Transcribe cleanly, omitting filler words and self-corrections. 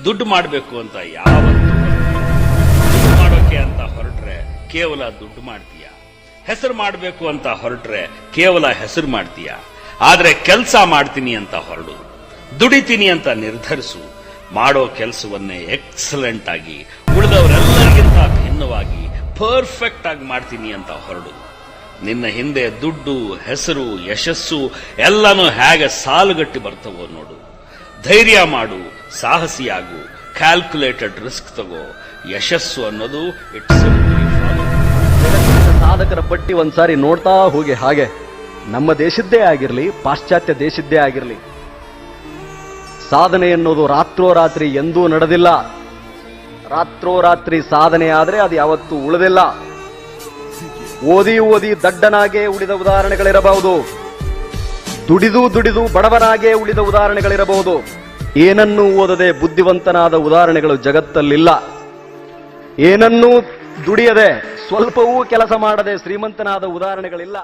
ದುಡ್ಡು ಮಾಡಬೇಕು ಅಂತ ಯಾವತ್ತು ದುಡ್ಡು ಮಾಡೋಕೆ ಅಂತ ಹೊರಟ್ರೆ ಕೇವಲ ದುಡ್ಡು ಮಾಡ್ತೀಯ. ಹೆಸರು ಮಾಡಬೇಕು ಅಂತ ಹೊರಟ್ರೆ ಕೇವಲ ಹೆಸರು ಮಾಡ್ತೀಯ. ಆದ್ರೆ ಕೆಲಸ ಮಾಡ್ತೀನಿ ಅಂತ ಹೊರಡು, ದುಡಿತೀನಿ ಅಂತ ನಿರ್ಧರಿಸು. ಮಾಡೋ ಕೆಲಸವನ್ನೇ ಎಕ್ಸಲೆಂಟ್ ಆಗಿ, ಉಳಿದವರೆಲ್ಲರಿಗಿಂತ ಭಿನ್ನವಾಗಿ, ಪರ್ಫೆಕ್ಟ್ ಆಗಿ ಮಾಡ್ತೀನಿ ಅಂತ ಹೊರಡು. ನಿನ್ನ ಹಿಂದೆ ದುಡ್ಡು, ಹೆಸರು, ಯಶಸ್ಸು ಎಲ್ಲನೂ ಹೇಗೆ ಸಾಲುಗಟ್ಟಿ ಬರ್ತವೋ ನೋಡು. ಧೈರ್ಯ ಮಾಡು, ಸಾಹಸಿಯಾಗು, ಕ್ಯಾಲ್ಕುಲೇಟೆಡ್ ರಿಸ್ಕ್ ತಗೋ. ಯಶಸ್ಸು ಅನ್ನೋದು ಇಟ್ಸ್ ಸಾಧಕರ ಪಟ್ಟಿ ಒಂದ್ಸಾರಿ ನೋಡ್ತಾ ಹೋಗಿ. ಹಾಗೆ ನಮ್ಮ ದೇಶದ್ದೇ ಆಗಿರಲಿ, ಪಾಶ್ಚಾತ್ಯ ದೇಶದ್ದೇ ಆಗಿರಲಿ, ಸಾಧನೆ ಎನ್ನುವುದು ರಾತ್ರೋರಾತ್ರಿ ಎಂದೂ ನಡೆದಿಲ್ಲ. ರಾತ್ರೋರಾತ್ರಿ ಸಾಧನೆ ಆದ್ರೆ ಅದು ಯಾವತ್ತೂ ಉಳಿದಿಲ್ಲ. ಓದಿ ಓದಿ ದಡ್ಡನಾಗೇ ಉಳಿದ ಉದಾಹರಣೆಗಳಿರಬಹುದು, ದುಡಿದು ದುಡಿದು ಬಡವನಾಗೇ ಉಳಿದ ಉದಾಹರಣೆಗಳಿರಬಹುದು. ಏನನ್ನೂ ಓದದೆ ಬುದ್ಧಿವಂತನಾದ ಉದಾಹರಣೆಗಳು ಜಗತ್ತಲ್ಲಿಲ್ಲ. ಏನನ್ನೂ ದುಡಿಯದೆ ಸ್ವಲ್ಪವೂ ಕೆಲಸ ಮಾಡದೆ ಶ್ರೀಮಂತನಾದ ಉದಾಹರಣೆಗಳಿಲ್ಲ.